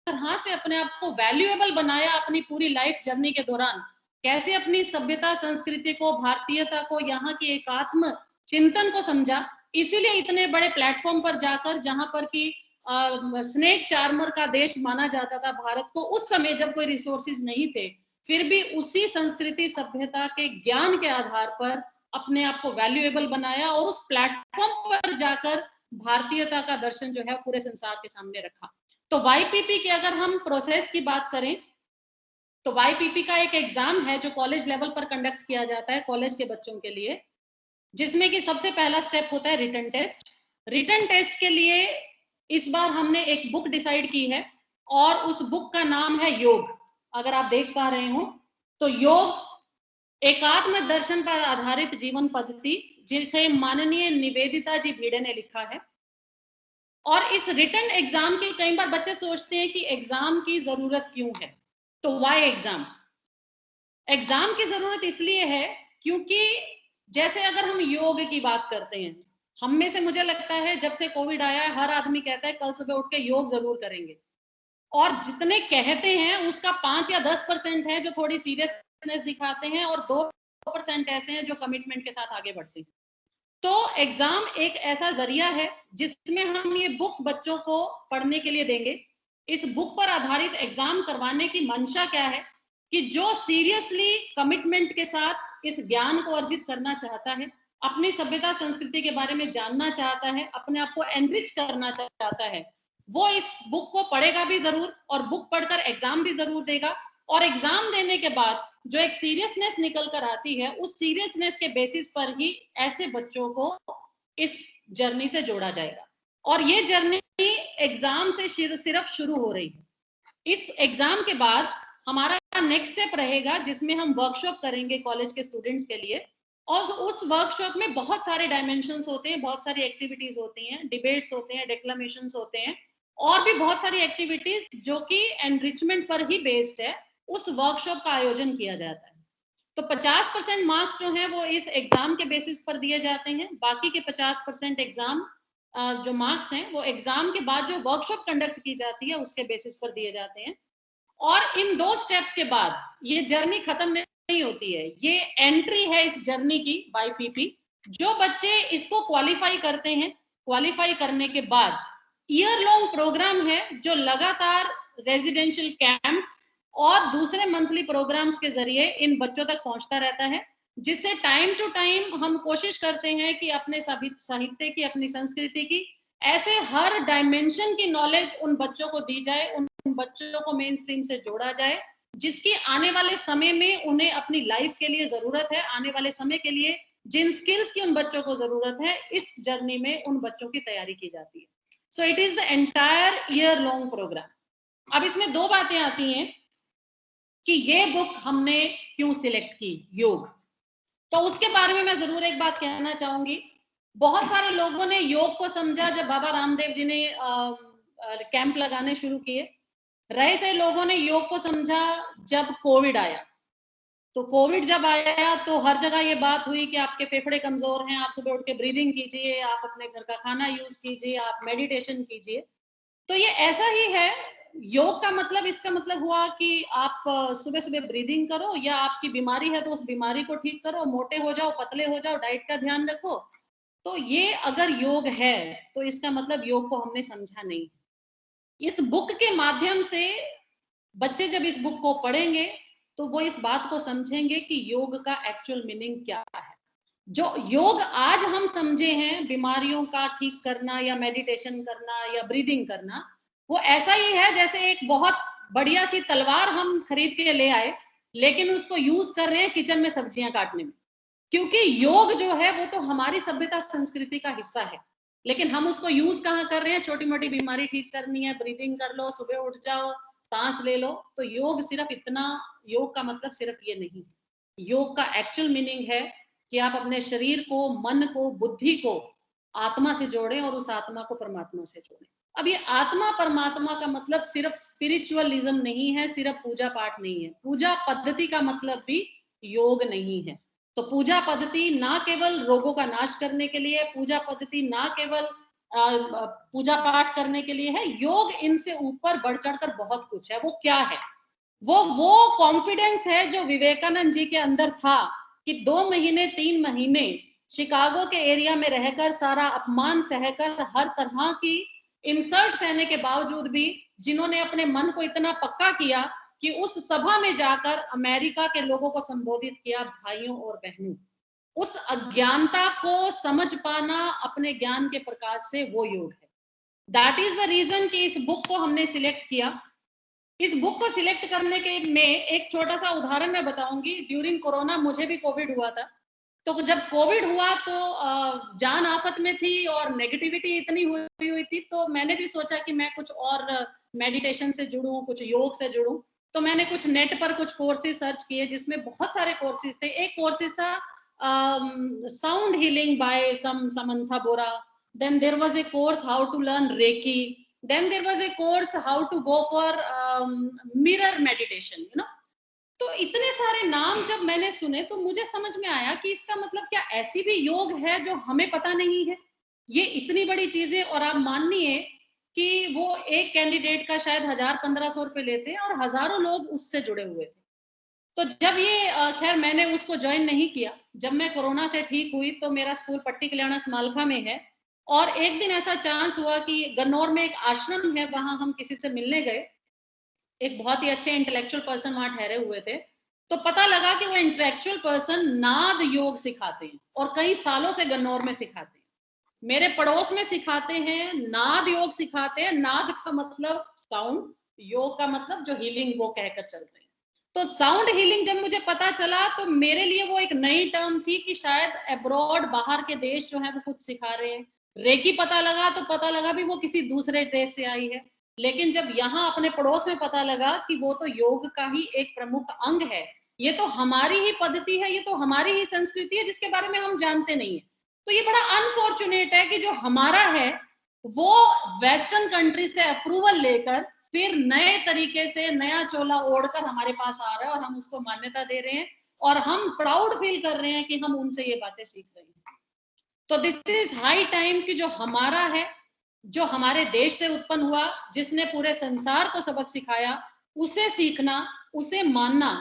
तरह से अपने आप को वैल्यूएबल बनाया अपनी पूरी लाइफ जर्नी के दौरान, कैसे अपनी सभ्यता, संस्कृति को, भारतीयता को, यहाँ की एकात्म चिंतन को समझा, इसीलिए इतने बड़े प्लेटफॉर्म पर जाकर, जहां पर कि स्नेक चार्मर का देश माना जाता था भारत को उस समय जब कोई रिसोर्सेज नहीं थे, फिर भी उसी संस्कृति सभ्यता के ज्ञान के आधार पर अपने आप को वैल्यूएबल बनाया और उस प्लेटफॉर्म पर जाकर भारतीयता का दर्शन जो है पूरे संसार के सामने रखा। तो वाईपीपी की अगर हम प्रोसेस की बात करें, तो वाईपीपी का एक एग्जाम है जो कॉलेज लेवल पर कंडक्ट किया जाता है कॉलेज के बच्चों के लिए, जिसमें कि सबसे पहला स्टेप होता है रिटन टेस्ट। रिटन टेस्ट के लिए इस बार हमने एक बुक डिसाइड की है और उस बुक का नाम है योग। अगर आप देख पा रहे हो तो योग एकात्म दर्शन पर आधारित जीवन पद्धति, जिसे माननीय निवेदिता जी भिड़े ने लिखा है। और इस रिटन एग्जाम के कई बार बच्चे सोचते हैं कि एग्जाम की जरूरत क्यों है, तो व्हाई एग्जाम। एग्जाम की जरूरत इसलिए है क्योंकि जैसे अगर हम योग की बात करते हैं, हम में से मुझे लगता है जब से कोविड आया है हर आदमी कहता है कल सुबह उठ के योग जरूर करेंगे, और जितने कहते हैं उसका 5 या 10% है जो थोड़ी सीरियसनेस दिखाते हैं और 2% ऐसे हैं जो कमिटमेंट के साथ आगे बढ़ते हैं। तो एग्जाम एक ऐसा जरिया है जिसमें हम ये बुक बच्चों को पढ़ने के लिए देंगे। इस बुक पर आधारित एग्जाम करवाने की मंशा क्या है कि जो सीरियसली कमिटमेंट के साथ इस ज्ञान को अर्जित करना चाहता है, अपनी सभ्यता संस्कृति के बारे में जानना चाहता है, अपने आप को एनरिच करना चाहता है, वो इस बुक को पढ़ेगा भी जरूर और बुक पढ़कर एग्जाम भी जरूर देगा। और एग्जाम देने के बाद जो एक सीरियसनेस निकल कर आती है, उस सीरियसनेस के बेसिस पर ही ऐसे बच्चों को इस जर्नी से जोड़ा जाएगा। और ये जर्नी एग्जाम से सिर्फ शुरू हो रही है। इस एग्जाम के बाद हमारा नेक्स्ट स्टेप रहेगा जिसमें हम वर्कशॉप करेंगे कॉलेज के स्टूडेंट्स के लिए, और उस वर्कशॉप में बहुत सारे डायमेंशंस होते हैं, बहुत सारी एक्टिविटीज होती हैं, डिबेट्स होते हैं, डेक्लामेशंस होते हैं, और भी बहुत सारी एक्टिविटीज जो कि एनरिचमेंट पर ही बेस्ड है, उस वर्कशॉप का आयोजन किया जाता है। तो 50% मार्क्स जो हैं वो इस एग्जाम के बेसिस पर दिए जाते हैं, बाकी के 50% एग्जाम जो मार्क्स हैं वो एग्जाम के बाद जो वर्कशॉप कंडक्ट की जाती है उसके बेसिस पर दिए जाते हैं। और इन 2 स्टेप्स के बाद ये जर्नी खत्म नहीं होती है, ये एंट्री है इस जर्नी की वाईपीपी। जो बच्चे इसको क्वालिफाई करते हैं, क्वालिफाई करने के बाद ईयर लॉन्ग प्रोग्राम है जो लगातार रेजिडेंशियल कैंप्स और दूसरे मंथली प्रोग्राम्स के जरिए इन बच्चों तक पहुंचता रहता है, जिससे टाइम टू टाइम हम कोशिश करते हैं कि अपने साहित्य की, अपनी संस्कृति की ऐसे हर डायमेंशन की नॉलेज उन बच्चों को दी जाए, उन बच्चों को मेन स्ट्रीम से जोड़ा जाए, जिसकी आने वाले समय में उन्हें अपनी लाइफ के लिए जरूरत है, आने वाले समय के लिए जिन स्किल्स की उन बच्चों को जरूरत है, इस जर्नी में उन बच्चों की तैयारी की जाती है। So it is the entire year long programme. अब इसमें 2 बातें आती हैं कि ये बुक हमने क्यों सिलेक्ट की, योग। तो उसके बारे में मैं जरूर एक बात कहना चाहूंगी। बहुत सारे लोगों ने योग को समझा जब बाबा रामदेव जी ने कैंप लगाने शुरू किए। रहे से लोगों ने योग को समझा जब कोविड आया। तो कोविड जब आया तो हर जगह ये बात हुई कि आपके फेफड़े कमजोर हैं, आप सुबह उठ के ब्रीदिंग कीजिए, आप अपने घर का खाना यूज कीजिए, आप मेडिटेशन कीजिए। तो ये ऐसा ही है, योग का मतलब, इसका मतलब हुआ कि आप सुबह सुबह ब्रीदिंग करो, या आपकी बीमारी है तो उस बीमारी को ठीक करो, मोटे हो जाओ, पतले हो जाओ, डाइट का ध्यान रखो। तो ये अगर योग है तो इसका मतलब योग को हमने समझा नहीं। इस बुक के माध्यम से बच्चे जब इस बुक को पढ़ेंगे तो वो इस बात को समझेंगे कि योग का एक्चुअल मीनिंग क्या है। जो योग आज हम समझे हैं बीमारियों का ठीक करना या मेडिटेशन करना या ब्रीदिंग करना, वो ऐसा ही है जैसे एक बहुत बढ़िया सी तलवार हम खरीद के ले आए लेकिन उसको यूज कर रहे हैं किचन में सब्जियां काटने में। क्योंकि योग जो है वो तो हमारी सभ्यता संस्कृति का हिस्सा है, लेकिन हम उसको यूज कहाँ कर रहे हैं, छोटी मोटी बीमारी ठीक करनी है, ब्रीदिंग कर लो, सुबह उठ जाओ, सांस ले लो। तो योग सिर्फ इतना, योग का मतलब सिर्फ ये नहीं। योग का एक्चुअल मीनिंग है कि आप अपने शरीर को, मन को, बुद्धि को आत्मा से जोड़ें और उस आत्मा को परमात्मा से जोड़ें। अब ये आत्मा परमात्मा का मतलब सिर्फ स्पिरिचुअलिज्म नहीं है, सिर्फ पूजा पाठ नहीं है, पूजा पद्धति का मतलब भी योग नहीं है। तो पूजा पद्धति ना केवल रोगों का नाश करने के लिए, पूजा पद्धति ना केवल पूजा पाठ करने के लिए है। योग इनसे ऊपर बढ़ चढ़कर बहुत कुछ है। वो क्या है? वो कॉन्फिडेंस है जो विवेकानंद जी के अंदर था कि 2 महीने 3 महीने शिकागो के एरिया में रहकर सारा अपमान सहकर हर तरह की इंसल्ट सहने के बावजूद भी जिन्होंने अपने मन को इतना पक्का किया कि उस सभा में जाकर अमेरिका के लोगों को संबोधित किया, भाइयों और बहनों। उस अज्ञानता को समझ पाना अपने ज्ञान के प्रकाश से, वो योग है। दैट इज द रीजन कि इस बुक को हमने सिलेक्ट किया। इस बुक को सिलेक्ट करने के में एक छोटा सा उदाहरण मैं बताऊंगी। ड्यूरिंग कोरोना मुझे भी कोविड हुआ था। तो जब कोविड हुआ तो जान आफत में थी और नेगेटिविटी इतनी हुई थी, तो मैंने भी सोचा कि मैं कुछ और मेडिटेशन से जुड़ूं, कुछ योग से जुड़ूं। तो मैंने कुछ नेट पर कुछ कोर्सेज सर्च किए जिसमें बहुत सारे कोर्सेज थे। एक कोर्सेज था sound healing by Samantha Bora. Then there was a course how to learn Reiki. Then there was a course how to go for mirror meditation, you know. तो इतने सारे नाम जब मैंने सुने तो मुझे समझ में आया कि इसका मतलब क्या ऐसी भी योग है जो हमें पता नहीं है? ये इतनी बड़ी चीजें, और आप मानिए कि वो एक कैंडिडेट का शायद 1000-1500 रुपए लेते हैं और हजारों लोग उससे जुड़े हुए थे। तो जब ये खैर मैंने उसको ज्वाइन नहीं किया। जब मैं कोरोना से ठीक हुई तो मेरा स्कूल पट्टी कल्याणा स्मालखा में है, और एक दिन ऐसा चांस हुआ कि गन्नौर में एक आश्रम है, वहां हम किसी से मिलने गए। एक बहुत ही अच्छे इंटेलेक्चुअल पर्सन वहां ठहरे हुए थे। तो पता लगा कि वो इंटेलेक्चुअल पर्सन नाद योग सिखाते हैं और कई सालों से गन्नौर में सिखाते हैं। मेरे पड़ोस में सिखाते हैं, नाद योग सिखाते हैं। नाद का मतलब साउंड, योग का मतलब जो हीलिंग, वो कहकर चल रहे हैं। तो साउंड हीलिंग जब मुझे पता चला तो मेरे लिए वो एक नई टर्म थी कि शायद अब्रॉड, बाहर के देश जो है वो कुछ सिखा रहे हैं। रेकी पता लगा तो पता लगा भी वो किसी दूसरे देश से आई है। लेकिन जब यहाँ अपने पड़ोस में पता लगा कि वो तो योग का ही एक प्रमुख अंग है, ये तो हमारी ही पद्धति है, ये तो हमारी ही संस्कृति है जिसके बारे में हम जानते नहीं है। तो ये बड़ा अनफॉर्चुनेट है कि जो हमारा है वो वेस्टर्न कंट्री से अप्रूवल लेकर फिर नए तरीके से नया चोला ओढ़कर हमारे पास आ रहा है और हम उसको मान्यता दे रहे हैं और हम प्राउड फील कर रहे हैं कि हम उनसे ये बातें सीख रहे हैं। तो दिस इज हाई टाइम कि जो हमारा है, जो हमारे देश से उत्पन्न हुआ, जिसने पूरे संसार को सबक सिखाया, उसे सीखना, उसे मानना,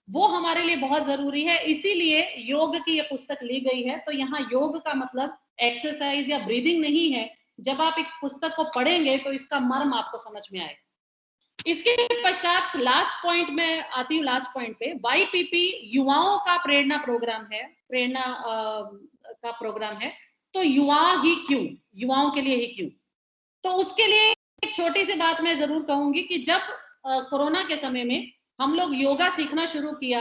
वो हमारे लिए बहुत जरूरी है। इसीलिए योग की ये पुस्तक ली गई है। तो यहाँ योग का मतलब एक्सरसाइज या ब्रीदिंग नहीं है। जब आप एक पुस्तक को पढ़ेंगे तो इसका मर्म आपको समझ में आएगा। इसके पश्चात लास्ट पॉइंट में आती हूँ, लास्ट पॉइंट पे। YPP युवाओं का प्रेरणा प्रोग्राम है, प्रेरणा का प्रोग्राम है। तो युवा ही क्यों, युवाओं के लिए ही क्यों? तो उसके लिए एक छोटी सी बात मैं जरूर कहूंगी कि जब कोरोना के समय में हम लोग योगा सीखना शुरू किया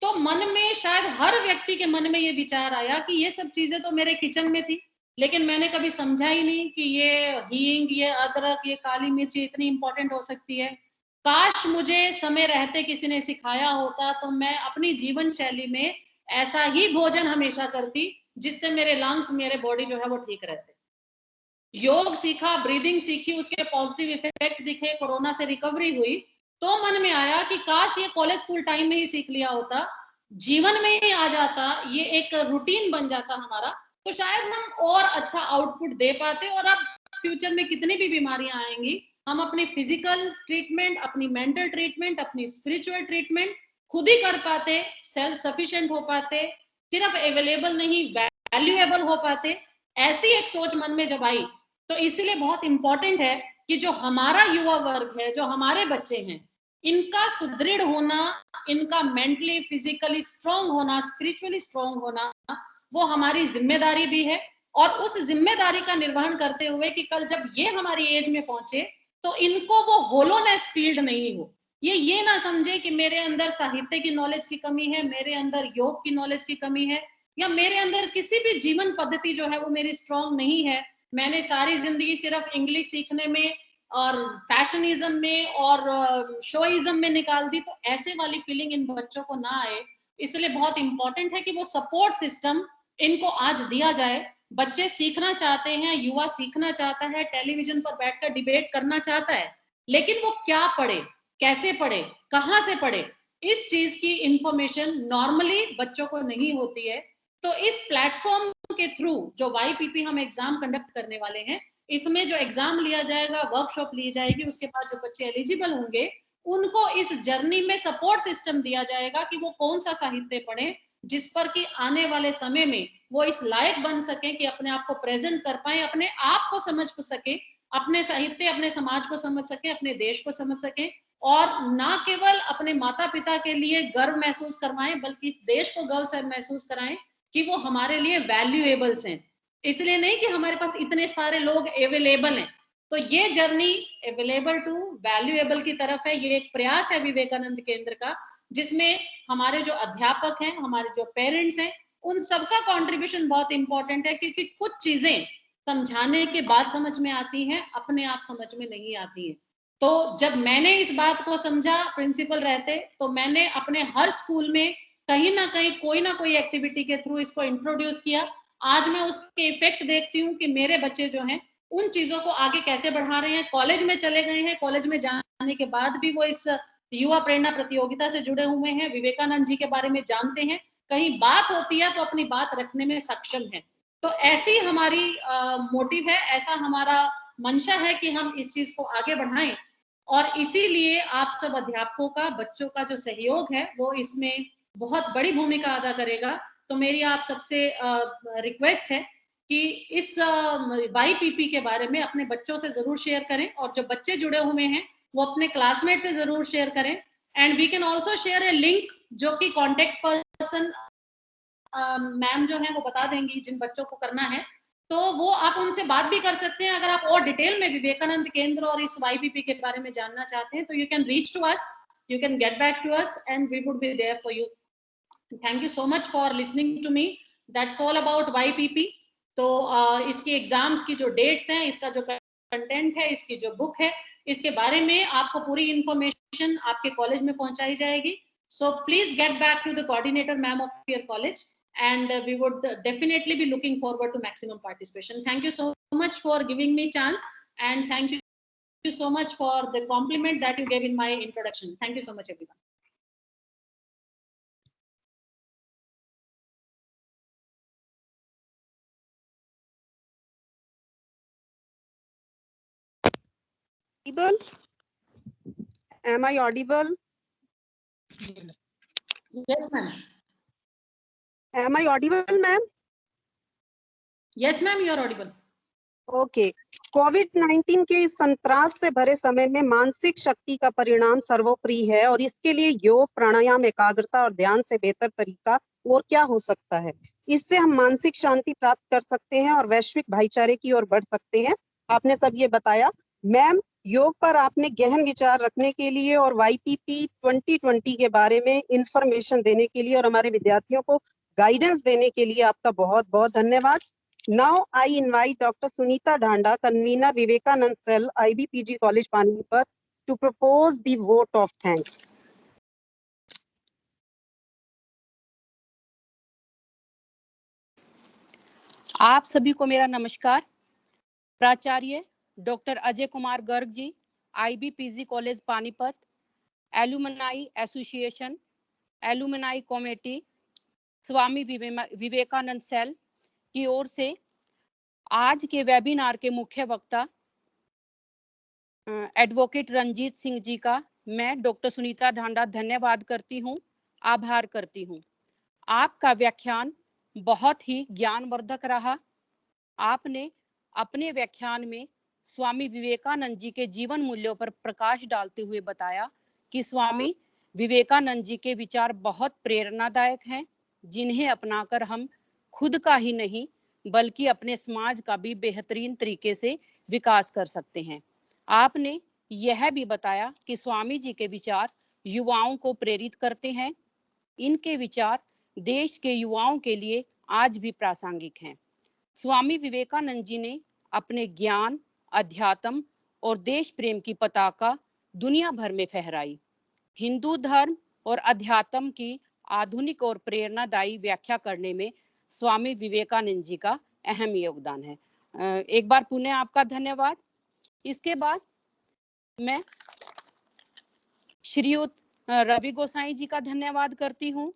तो मन में, शायद हर व्यक्ति के मन में ये विचार आया कि ये सब चीजें तो मेरे किचन में थी, लेकिन मैंने कभी समझा ही नहीं कि ये हींग, ये अदरक, ये काली मिर्ची इतनी इंपॉर्टेंट हो सकती है। काश मुझे समय रहते किसी ने सिखाया होता तो मैं अपनी जीवन शैली में ऐसा ही भोजन हमेशा करती जिससे मेरे लंग्स, मेरे बॉडी जो है वो ठीक रहते। योग सीखा, ब्रीदिंग सीखी, उसके पॉजिटिव इफेक्ट दिखे, कोरोना से रिकवरी हुई, तो मन में आया कि काश ये कॉलेज स्कूल टाइम में ही सीख लिया होता, जीवन में ही आ जाता, ये एक रूटीन बन जाता हमारा, तो शायद हम और अच्छा आउटपुट दे पाते। और अब फ्यूचर में कितनी भी बीमारियां आएंगी, हम अपनी फिजिकल ट्रीटमेंट, अपनी मेंटल ट्रीटमेंट, अपनी स्पिरिचुअल ट्रीटमेंट खुद ही कर पाते, सेल्फ सफिशिएंट हो पाते, सिर्फ अवेलेबल नहीं वैल्यूएबल हो पाते। ऐसी एक सोच मन में जब आई, तो इसीलिए बहुत इंपॉर्टेंट है कि जो हमारा युवा वर्ग है, जो हमारे बच्चे हैं, इनका सुदृढ़ होना, इनका मेंटली, फिजिकली स्ट्रांग होना, स्पिरिचुअली स्ट्रांग होना, वो हमारी जिम्मेदारी भी है। और उस जिम्मेदारी का निर्वहन करते हुए कि कल जब ये हमारी एज में पहुंचे तो इनको वो होलोनेस फील्ड नहीं हो, ये ना समझे कि मेरे अंदर साहित्य की नॉलेज की कमी है, मेरे अंदर योग की नॉलेज की कमी है, या मेरे अंदर किसी भी जीवन पद्धति जो है वो मेरी स्ट्रांग नहीं है, मैंने सारी जिंदगी सिर्फ इंग्लिश सीखने में और फैशनिज्म में और शोइज्म में निकाल दी। तो ऐसे वाली फीलिंग इन बच्चों को ना आए, इसलिए बहुत इंपॉर्टेंट है कि वो सपोर्ट सिस्टम इनको आज दिया जाए। बच्चे सीखना चाहते हैं, युवा सीखना चाहता है, टेलीविजन पर बैठकर डिबेट करना चाहता है, लेकिन वो क्या पढ़े, कैसे पढ़े, कहाँ से पढ़े, इस चीज की इंफॉर्मेशन नॉर्मली बच्चों को नहीं होती है। तो इस प्लेटफॉर्म के थ्रू जो YPP हम एग्जाम कंडक्ट करने वाले हैं, इसमें जो एग्जाम लिया जाएगा, वर्कशॉप ली जाएगी, उसके बाद जो बच्चे एलिजिबल होंगे उनको इस जर्नी में सपोर्ट सिस्टम दिया जाएगा कि वो कौन सा साहित्य पढ़े जिस पर कि आने वाले समय में वो इस लायक बन सके कि अपने आप को प्रेजेंट कर पाए, अपने आप को समझ सके, अपने साहित्य, अपने समाज को समझ सके, अपने देश को समझ सके, और ना केवल अपने माता पिता के लिए गर्व महसूस करवाएं बल्कि देश को गर्व से महसूस कराएं कि वो हमारे लिए वैल्यूएबल्स हैं। इसलिए नहीं कि हमारे पास इतने सारे लोग अवेलेबल हैं। तो ये जर्नी अवेलेबल टू वैल्यूएबल की तरफ है। ये एक प्रयास है विवेकानंद केंद्र का, जिसमें हमारे जो अध्यापक हैं, हमारे जो पेरेंट्स हैं, उन सबका कंट्रीब्यूशन बहुत इंपॉर्टेंट है, क्योंकि कुछ चीजें समझाने के बाद समझ में आती हैं, अपने आप समझ में नहीं आती है। तो जब मैंने इस बात को समझा प्रिंसिपल रहते, तो मैंने अपने हर स्कूल में कहीं ना कहीं कोई ना कोई एक्टिविटी के थ्रू इसको इंट्रोड्यूस किया। आज मैं उसके इफेक्ट देखती हूँ कि मेरे बच्चे जो हैं उन चीजों को आगे कैसे बढ़ा रहे हैं, कॉलेज में चले गए हैं, कॉलेज में जाने के बाद भी वो इस युवा प्रेरणा प्रतियोगिता से जुड़े हुए हैं, विवेकानंद जी के बारे में जानते हैं, कहीं बात होती है तो अपनी बात रखने में सक्षम है। तो ऐसी हमारी मोटिव है, ऐसा हमारा मंशा है कि हम इस चीज को आगे बढ़ाएं, और इसीलिए आप सब अध्यापकों का, बच्चों का जो सहयोग है वो इसमें बहुत बड़ी भूमिका अदा करेगा। तो मेरी आप सबसे रिक्वेस्ट है कि इस YPP के बारे में अपने बच्चों से जरूर शेयर करें, और जो बच्चे जुड़े हुए हैं वो अपने क्लासमेट से जरूर शेयर करें। And we can also share a link, जो कि कॉन्टेक्ट पर्सन मैम जो है वो बता देंगी जिन बच्चों को करना है, तो वो आप उनसे बात भी कर सकते हैं। अगर आप और डिटेल में विवेकानंद केंद्र और इस YPP के बारे में जानना चाहते हैं तो you can reach to us, you can get back to us and we would be there for you. Thank you so much for listening to me. That's all about YPP. तो इसकी exams की जो dates हैं, इसका जो content है, इसकी जो बुक है, इसके बारे में आपको पूरी इंफॉर्मेशन आपके कॉलेज में पहुंचाई जाएगी. So please get back to the coordinator ma'am of your college, and we would definitely be looking forward to maximum participation. Thank you so much for giving me chance, and thank you so much for the compliment that you gave in my introduction. Thank you so much, everyone. Am I audible? Yes, ma'am. Am I audible, ma'am? Yes, ma'am, you are audible. Okay. कोविड-19 के इस संत्रास से भरे समय में मानसिक शक्ति का परिणाम सर्वोपरि है, और इसके लिए योग, प्राणायाम, एकाग्रता और ध्यान से बेहतर तरीका और क्या हो सकता है। इससे हम मानसिक शांति प्राप्त कर सकते हैं और वैश्विक भाईचारे की ओर बढ़ सकते हैं। आपने सब ये बताया। मैम, योग पर आपने गहन विचार रखने के लिए और YPP 2020 के बारे में इंफॉर्मेशन देने के लिए और हमारे विद्यार्थियों को गाइडेंस देने के लिए आपका बहुत बहुत धन्यवाद। Now I invite Dr. Sunita Dhanda, convener Vivekanand Cell, IBPG College Panipat, to propose the vote of thanks. आप सभी को मेरा नमस्कार। प्राचार्य doctor Ajay Kumar Garg ji, IBPG college Panipat, alumni association, alumni committee, Swami Vivekananda cell की ओर से आज के वेबिनार के मुख्य वक्ता एडवोकेट रंजीत सिंह जी का मैं डॉक्टर सुनीता ढांडा धन्यवाद करती हूँ, आभार करती हूँ। आपका व्याख्यान बहुत ही ज्ञानवर्धक रहा। आपने अपने व्याख्यान में स्वामी विवेकानंद जी के जीवन मूल्यों पर प्रकाश डालते हुए बताया कि स्वामी विवेकानंद जी के विचार बहुत प्रेरणादायक हैं, जिन्हें अपनाकर हम खुद का ही नहीं बल्कि अपने समाज का भी बेहतरीन तरीके से विकास कर सकते हैं। आपने यह भी बताया कि स्वामी जी के विचार युवाओं को प्रेरित करते हैं। इनके विचार देश के युवाओं के लिए आज भी प्रासंगिक हैं। स्वामी विवेकानंद जी ने अपने ज्ञान, अध्यात्म और देश प्रेम की पताका दुनिया भर में फहराई। हिंदू धर्म और अध्यात्म की आधुनिक और प्रेरणादायी व्याख्या करने में स्वामी विवेकानंद जी का अहम योगदान है। एक बार पुनः आपका धन्यवाद। इसके बाद मैं श्रीयुत रवि गोसाई जी का धन्यवाद करती हूँ।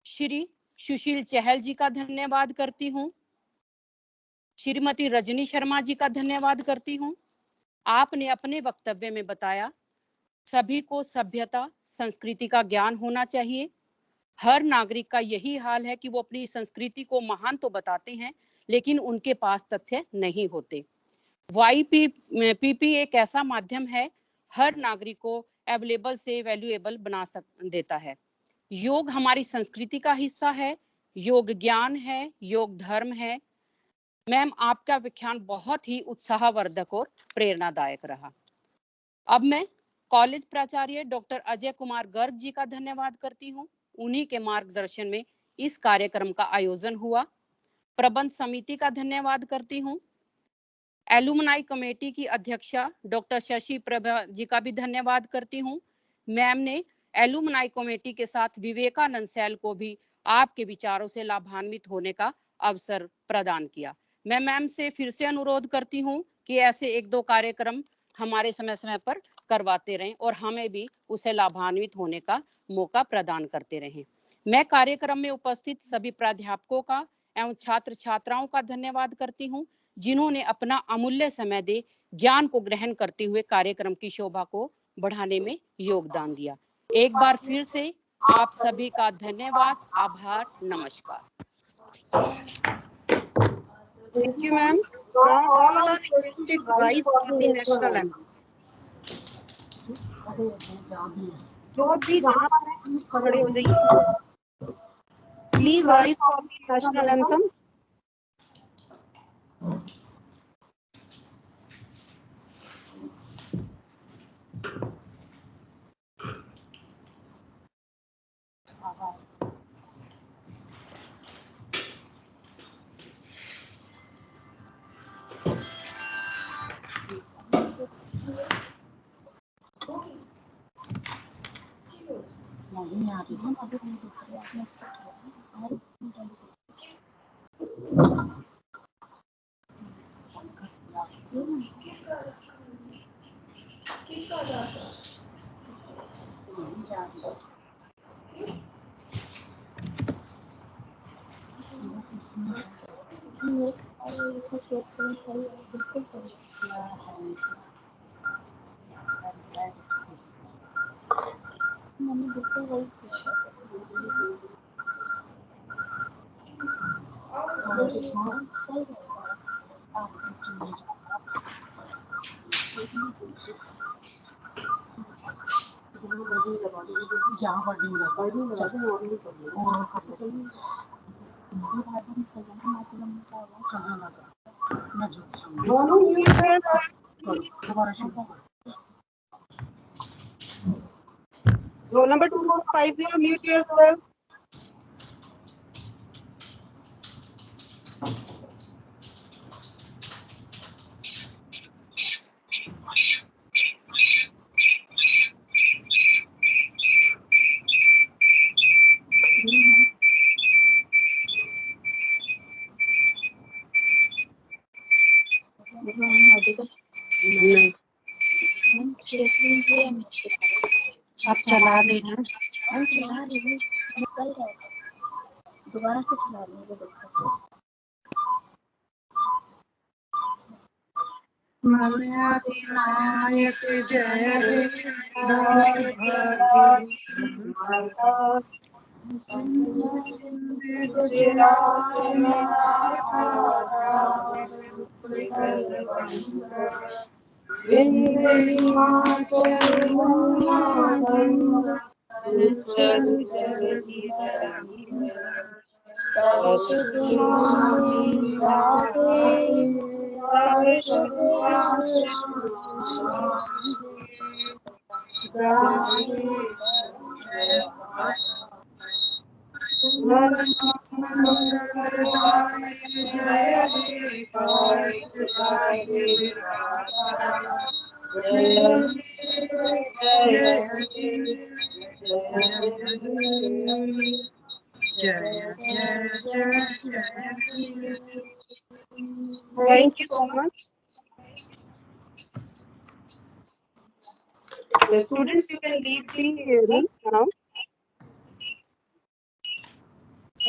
श्री सुशील चहल जी का धन्यवाद करती हूँ। श्रीमती रजनी शर्मा जी का धन्यवाद करती हूँ। आपने अपने वक्तव्य में बताया सभी को सभ्यता संस्कृति का ज्ञान होना चाहिए। हर नागरिक का यही हाल है कि वो अपनी संस्कृति को महान तो बताते हैं लेकिन उनके पास तथ्य नहीं होते। YPP एक ऐसा माध्यम है हर नागरिक को अवेलेबल से वैल्यूएबल बना देता है। योग हमारी संस्कृति का हिस्सा है, योग ज्ञान है, योग धर्म है। मैम, आपका व्याख्यान बहुत ही उत्साहवर्धक और प्रेरणादायक रहा। अब मैं कॉलेज प्राचार्य डॉक्टर अजय कुमार गर्ग जी का धन्यवाद करती हूँ। उन्हीं के मार्गदर्शन में इस कार्यक्रम का आयोजन हुआ। प्रबंध समिति का धन्यवाद करती हूँ। एलुमनाई कमेटी की अध्यक्षा डॉक्टर शशि प्रभा जी का भी धन्यवाद करती हूँ। मैम ने एलुमनाई कमेटी के साथ विवेकानंद सेल को भी आपके विचारों से लाभान्वित होने का अवसर प्रदान किया। मैं मैम से फिर से अनुरोध करती हूँ कि ऐसे एक दो कार्यक्रम हमारे समय समय पर करवाते रहें और हमें भी उसे लाभान्वित होने का मौका प्रदान करते रहें। मैं कार्यक्रम में उपस्थित सभी प्राध्यापकों का एवं छात्र छात्राओं का धन्यवाद करती हूँ जिन्होंने अपना अमूल्य समय दे ज्ञान को ग्रहण करते हुए कार्यक्रम की शोभा को बढ़ाने में योगदान दिया। एक बार फिर से आप सभी का धन्यवाद, आभार, नमस्कार। Thank you, ma'am. Now all are requested to rise for the national anthem. जो भी जहाँ पर है खड़े हो जाइए। Please rise for the national anthem. Roll number 2450, mute yourself. आप चला देना। हम चला रहे हैं, निकल रहे हैं, दोबारा से चला रहे हैं। महाधिनायक जय Thank you so much. The students, you can leave the room now.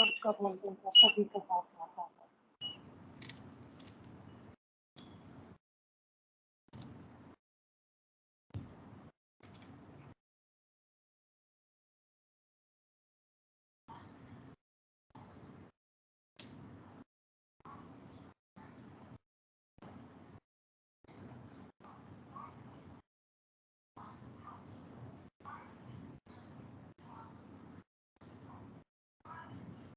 सबका बोल दूंगा, सभी का बात आता